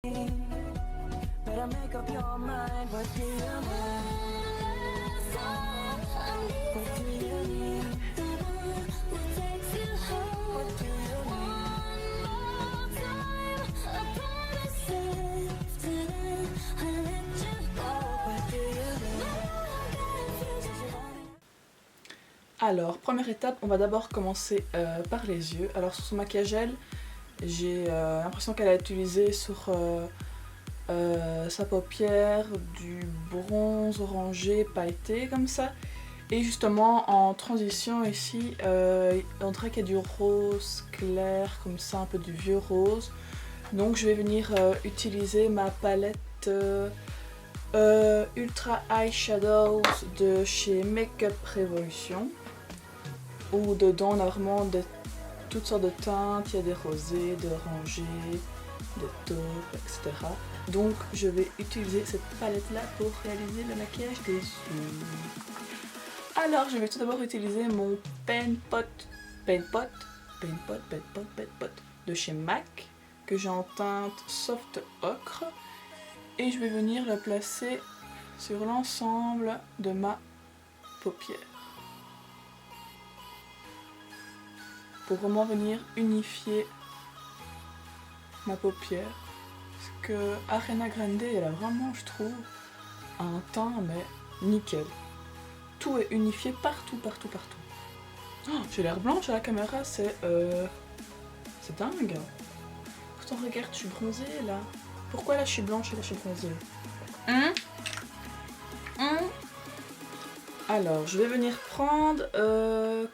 Better make up your mind. What do you need? What do you need? What takes you home? What do you need? One more time, I promise after that I'll let you go. What do you need? Alors, première étape, on va d'abord commencer par les yeux. Alors sur son maquillage gel, j'ai l'impression qu'elle a utilisé sur sa paupière du bronze orangé pailleté comme ça. Et justement en transition ici, on dirait qu'il y a du rose clair comme ça, un peu du vieux rose. Donc je vais venir utiliser ma palette Ultra Eyeshadows de chez Makeup Revolution. Où dedans on a vraiment toutes sortes de teintes, il y a des rosés, des orangés, des taupes, etc. Donc je vais utiliser cette palette là pour réaliser le maquillage des yeux. Alors je vais tout d'abord utiliser mon Paint Pot de chez MAC que j'ai en teinte Soft Ocre et je vais venir le placer sur l'ensemble de ma paupière pour vraiment venir unifier ma paupière. Parce que Ariana Grande, elle a vraiment, je trouve, un teint mais nickel. Tout est unifié partout. Oh, j'ai l'air blanche à la caméra, c'est dingue. Pourtant regarde, je suis bronzée là. Pourquoi là je suis blanche et là je suis bronzée? Alors, je vais venir prendre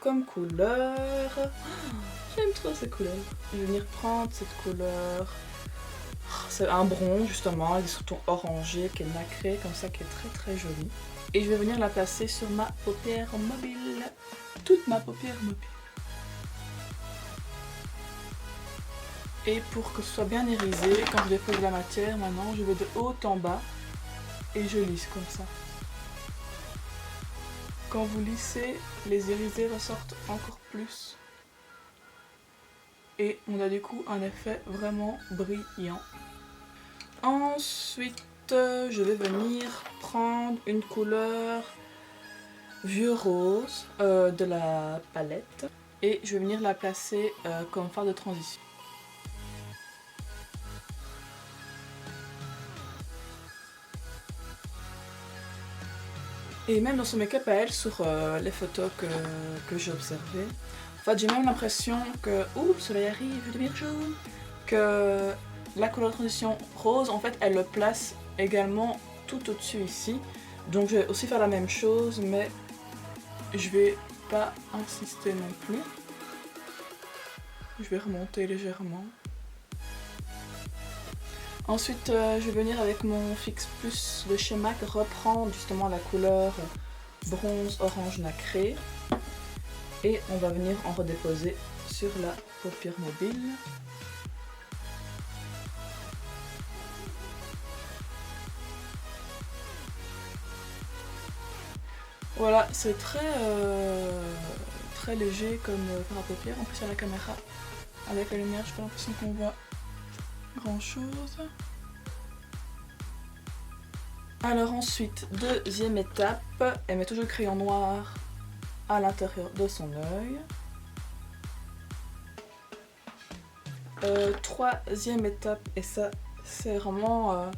comme couleur... J'aime trop ces couleurs. Je vais venir prendre cette couleur... C'est un bronze justement, avec des sous-tons orangés qui est nacré, comme ça, qui est très jolie. Et je vais venir la placer sur ma paupière mobile. Toute ma paupière mobile. Et pour que ce soit bien irisé, quand je dépose la matière, maintenant, je vais de haut en bas et je lisse comme ça. Quand vous lissez, les irisés ressortent encore plus. Et on a du coup un effet vraiment brillant. Ensuite, je vais venir prendre une couleur vieux rose de la palette. Et je vais venir la placer comme fard de transition. Et même dans son make-up à elle, sur les photos que j'ai observées, en fait j'ai même l'impression que, oups, le soleil arrive, je vais devenir jaune, que la couleur de transition rose, en fait elle le place également tout au-dessus ici. Donc je vais aussi faire la même chose, mais je vais pas insister non plus. Je vais remonter légèrement. Ensuite, je vais venir avec mon Fix Plus de chez MAC reprendre justement la couleur bronze orange nacré. Et on va venir en redéposer sur la paupière mobile. Voilà, c'est très léger comme fard à paupières. En plus à la caméra, avec la lumière, j'ai pas l'impression qu'on voit grand chose. Alors ensuite, deuxième étape, elle met toujours le crayon noir à l'intérieur de son œil. Troisième étape, et ça c'est vraiment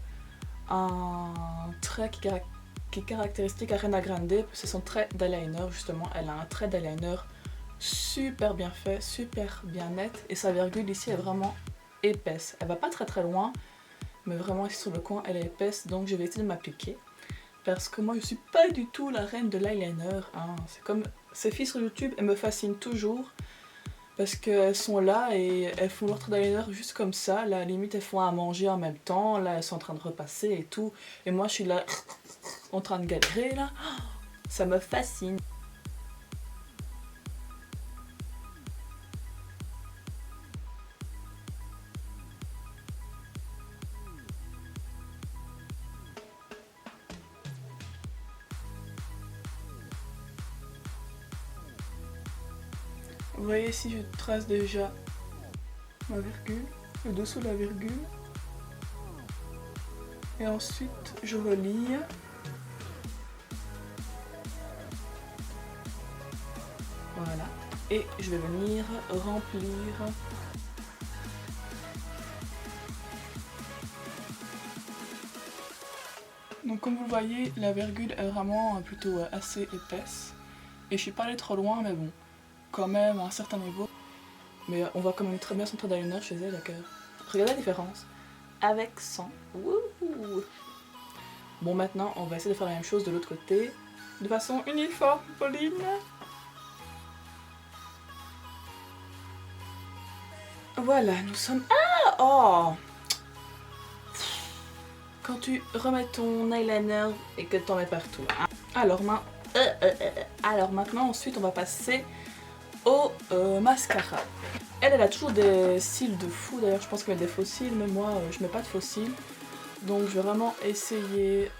un trait qui est caractéristique à Ariana Grande, c'est son trait d'eyeliner justement. Elle a un trait d'eyeliner super bien fait, super bien net, et sa virgule ici est vraiment épaisse. Elle va pas très loin, mais vraiment ici sur le coin elle est épaisse, donc je vais essayer de m'appliquer. Parce que moi je suis pas du tout la reine de l'eyeliner, hein. C'est comme ces filles sur YouTube, elles me fascinent toujours. Parce qu'elles sont là et elles font leur trait d'eyeliner juste comme ça. Là, à la limite, elles font à manger en même temps. Là, elles sont en train de repasser et tout. Et moi, je suis là, en train de galérer, là. Ça me fascine. Vous voyez ici, je trace déjà ma virgule, le dessous de la virgule. Et ensuite, je relie. Voilà. Et je vais venir remplir. Donc comme vous le voyez, la virgule est vraiment plutôt assez épaisse. Et je suis pas allée trop loin, mais bon, quand même à un certain niveau. Mais on voit quand même très bien son trait d'eyeliner chez elle, d'accord. Regardez la différence. Avec 100. Wouhou. Bon, maintenant, on va essayer de faire la même chose de l'autre côté. De façon uniforme, Pauline. Voilà, nous sommes... Ah oh. Quand tu remets ton eyeliner et que tu en mets partout. Hein. Alors maintenant, ensuite, on va passer au mascara. Elle a toujours des cils de fou. D'ailleurs, je pense qu'elle met des faux cils, mais moi, je mets pas de faux cils. Donc, je vais vraiment essayer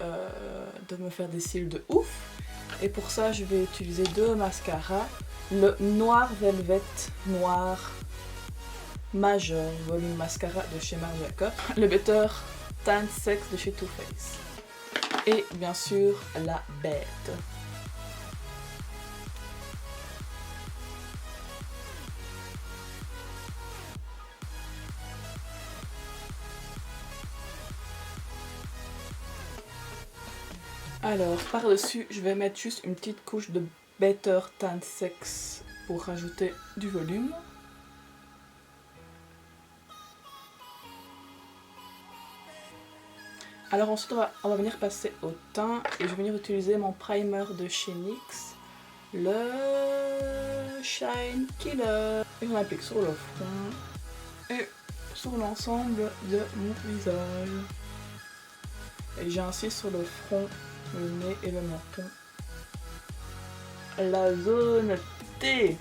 de me faire des cils de ouf. Et pour ça, je vais utiliser deux mascaras. Le Noir Velvet Noir Majeur Volume Mascara de chez Marc Jacob. Le Better Tan Sex de chez Too Faced. Et bien sûr, la bête. Alors, par-dessus, je vais mettre juste une petite couche de Better Tan Sex pour rajouter du volume. Alors ensuite, on va venir passer au teint et je vais venir utiliser mon primer de chez NYX, le Shine Killer. Et on applique sur le front et sur l'ensemble de mon visage. Et j'insiste sur le front, le nez et le menton. La zone T.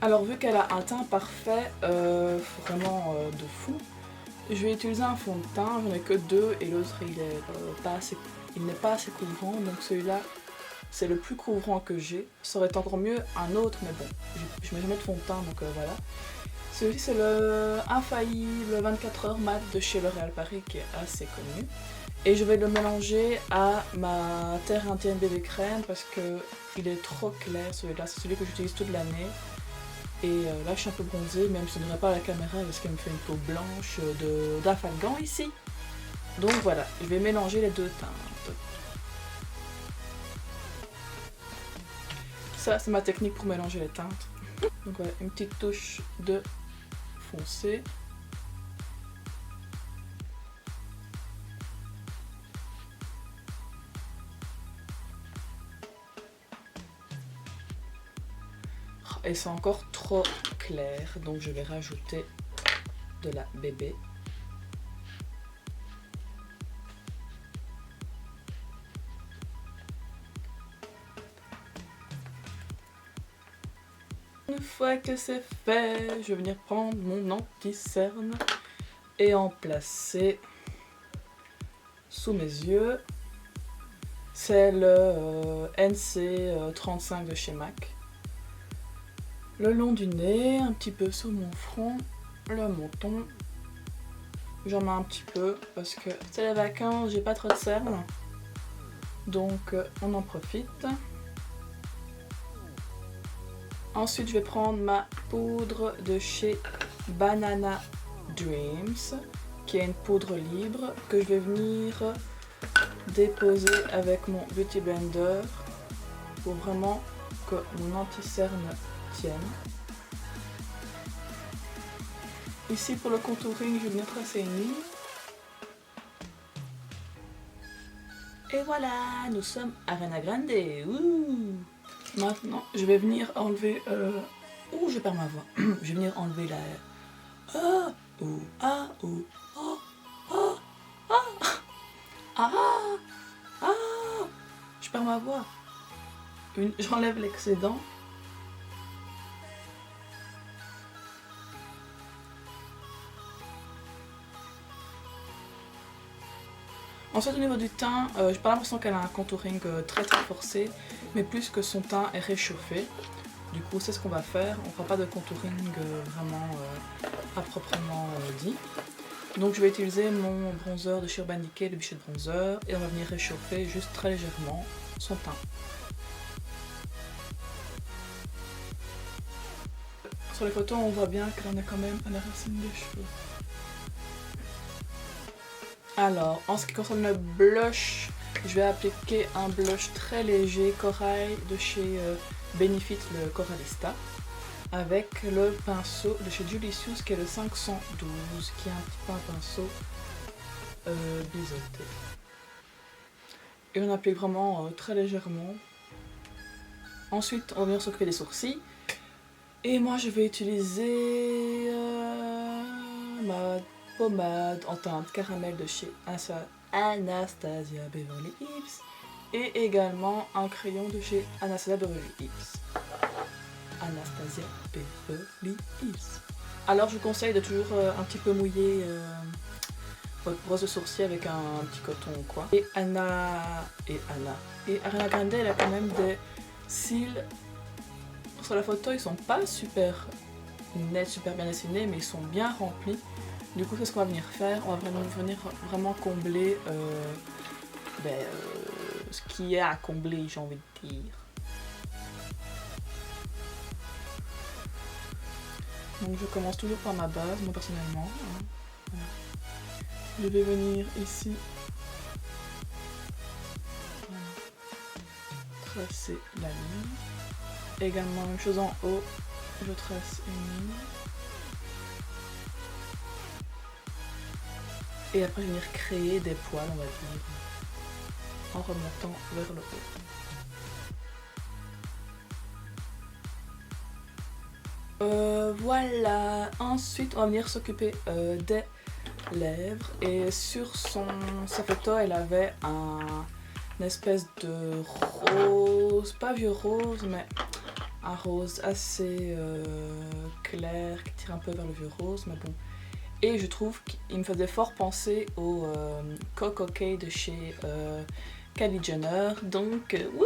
Alors vu qu'elle a un teint parfait, vraiment de fou, je vais utiliser un fond de teint, j'en ai que deux et l'autre il n'est pas assez couvrant, donc celui-là c'est le plus couvrant que j'ai. Ça aurait été encore mieux un autre, mais bon, je mets jamais de fond de teint, donc voilà. Celui-ci c'est le infaillible 24 heures mat de chez L'Oréal Paris qui est assez connu. Et je vais le mélanger à ma Terre Indienne bébé crème parce que il est trop clair celui-là, c'est celui que j'utilise toute l'année. Et là je suis un peu bronzée, même si je ne dirait pas à la caméra parce qu'elle me fait une peau blanche d'Afalgan ici. Donc voilà, je vais mélanger les deux teintes. Ça c'est ma technique pour mélanger les teintes. Donc voilà, une petite touche de foncé. Et c'est encore trop clair, donc je vais rajouter de la bébé. Une fois que c'est fait, je vais venir prendre mon anti-cerne et en placer sous mes yeux. C'est le NC35 de chez MAC. Le long du nez, un petit peu sur mon front, le menton. J'en mets un petit peu parce que c'est les vacances, j'ai pas trop de cernes. Donc on en profite. Ensuite je vais prendre ma poudre de chez Banana Dreams, qui est une poudre libre que je vais venir déposer avec mon Beauty Blender pour vraiment que mon anti-cerne tienne. Ici pour le contouring, je vais venir tracer une ligne. Et voilà, nous sommes à Ariana Grande. Ouh. Maintenant, je vais venir enlever... Ouh, je perds ma voix. Je vais venir enlever la... Ah, ouh, ah, ouh, oh, oh, ah, ah, ah. Je perds ma voix. J'enlève l'excédent. Ensuite au niveau du teint, j'ai pas l'impression qu'elle a un contouring très forcé, mais plus que son teint est réchauffé. Du coup c'est ce qu'on va faire, on fera pas de contouring vraiment à proprement dit. Donc je vais utiliser mon bronzer de chez Urban Decay, le Bichette Bronzer, et on va venir réchauffer juste très légèrement son teint. Sur les photos, on voit bien qu'elle en a quand même à la racine des cheveux. Alors, en ce qui concerne le blush, je vais appliquer un blush très léger corail de chez Benefit, le Coralista, avec le pinceau de chez Julicious qui est le 512, qui est un petit peu un pinceau biseauté. Et on applique vraiment très légèrement. Ensuite, on va venir s'occuper des sourcils. Et moi, je vais utiliser ma pommade en teinte caramel de chez Anastasia Beverly Hills et également un crayon de chez Anastasia Beverly Hills. Anastasia Beverly Hills. Alors, je vous conseille de toujours un petit peu mouiller votre brosse de sourcil avec un petit coton ou quoi. Et Ariana Grande, elle a quand même des cils. Sur la photo, ils sont pas super nets, super bien dessinés, mais ils sont bien remplis. Du coup, c'est ce qu'on va venir faire. On va venir vraiment combler ce qu'il y a à combler, j'ai envie de dire. Donc, je commence toujours par ma base, moi personnellement. Voilà. Je vais venir ici. Voilà. Tracer la ligne. Également, même chose en haut, je trace une ligne. Et après, je vais venir créer des poils, on va dire, en remontant vers le haut. Voilà. Ensuite, on va venir s'occuper des lèvres. Et sur sa photo, elle avait une espèce de rose, pas vieux rose, mais un rose assez clair qui tire un peu vers le vieux rose, mais bon. Et je trouve qu'il me faisait fort penser au Coco K de chez Kylie Jenner. Donc, wouh,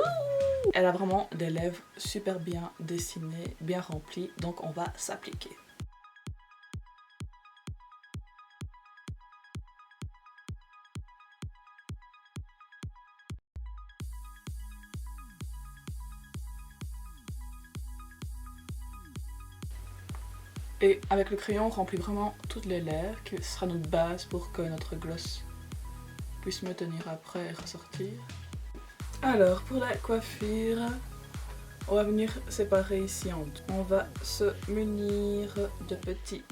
elle a vraiment des lèvres super bien dessinées, bien remplies. Donc, on va s'appliquer. Et avec le crayon, on remplit vraiment toutes les lèvres, qui sera notre base pour que notre gloss puisse me tenir après et ressortir. Alors, pour la coiffure, on va venir séparer ici en deux. On va se munir de petits...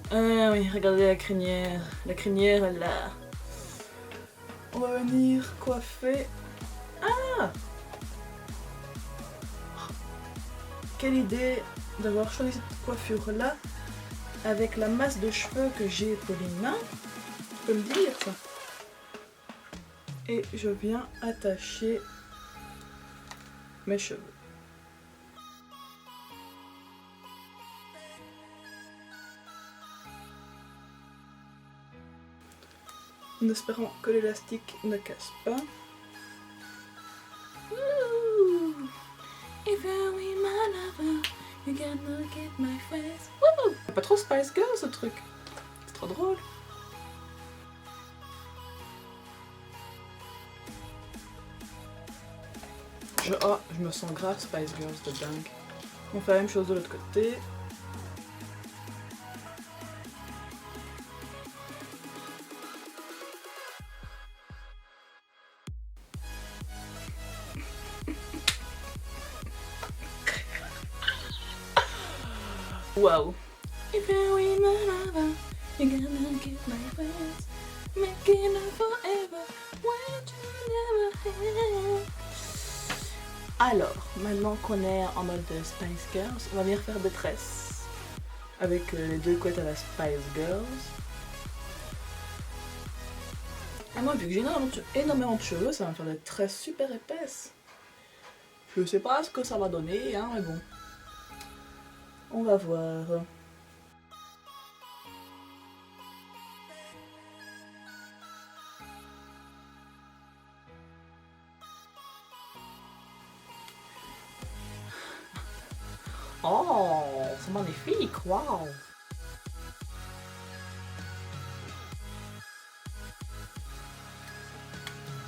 Ah oui, regardez la crinière. La crinière, là. On va venir coiffer... Ah! Quelle idée d'avoir choisi cette coiffure là avec la masse de cheveux que j'ai, Paulina. Tu peux me dire ça? Et je viens attacher mes cheveux. En espérant que l'élastique ne casse pas. If you're my lover, you can look at my face. Pas trop Spice Girl ce truc. C'est trop drôle. Je me sens grave Spice Girls de dingue. On fait la même chose de l'autre côté. Wow. If you're my lover, you're gonna get my face. Making up forever, what you never had. Alors, maintenant qu'on est en mode Spice Girls, on va venir faire des tresses. Avec les deux couettes à la Spice Girls. Et moi, vu que j'ai énormément de cheveux, ça va me faire des tresses super épaisses. Je sais pas ce que ça va donner, hein, mais bon. On va voir. Oh, c'est magnifique, waouh!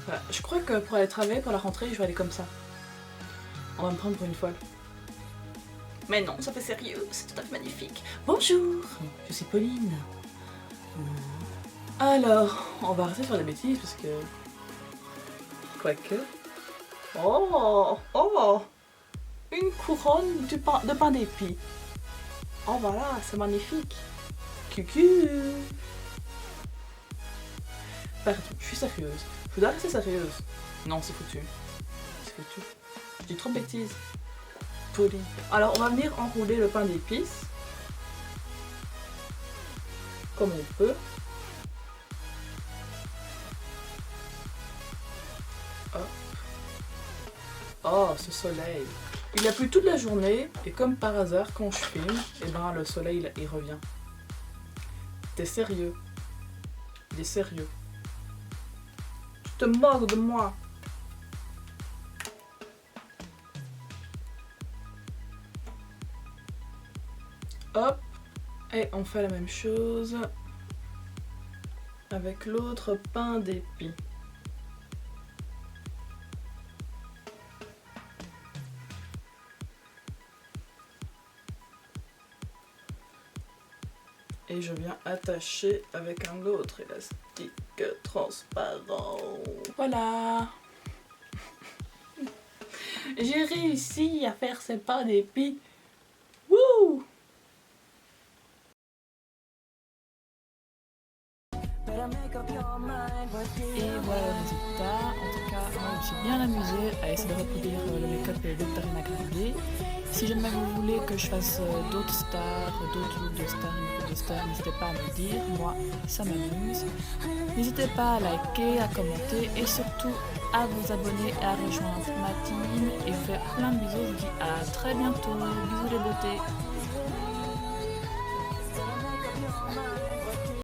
Voilà. Je crois que pour aller travailler pour la rentrée, je vais aller comme ça. On va me prendre pour une folle. Mais non, ça fait sérieux, c'est tout à fait magnifique. Bonjour, je suis Pauline. Alors, on va arrêter de faire des bêtises parce que... Quoique... Oh, oh, une couronne de pain d'épi. Oh voilà, c'est magnifique. Cucu. Pardon, je suis sérieuse. Je dois rester sérieuse. Non, c'est foutu. C'est foutu. Je dis trop de bêtises. Pauline. Alors, on va venir enrouler le pain d'épices. Comme on peut. Hop. Oh, ce soleil. Il a plu toute la journée et comme par hasard, quand je filme, et ben le soleil il revient. T'es sérieux? Il est sérieux. Tu te moques de moi. Hop. Et on fait la même chose avec l'autre pain d'épi. Et je viens attacher avec un autre élastique transparent. Voilà. J'ai réussi à faire ces pains d'épi. Wouh! Et voilà le résultat. En tout cas, moi je me suis bien amusée à essayer de reproduire le make-up d'Ariana Grande. Si jamais vous voulez que je fasse d'autres stars, d'autres looks de stars, n'hésitez pas à me dire. Moi, ça m'amuse. N'hésitez pas à liker, à commenter et surtout à vous abonner et à rejoindre ma team. Et vous faire plein de bisous. Je vous dis à très bientôt. Bisous les beautés.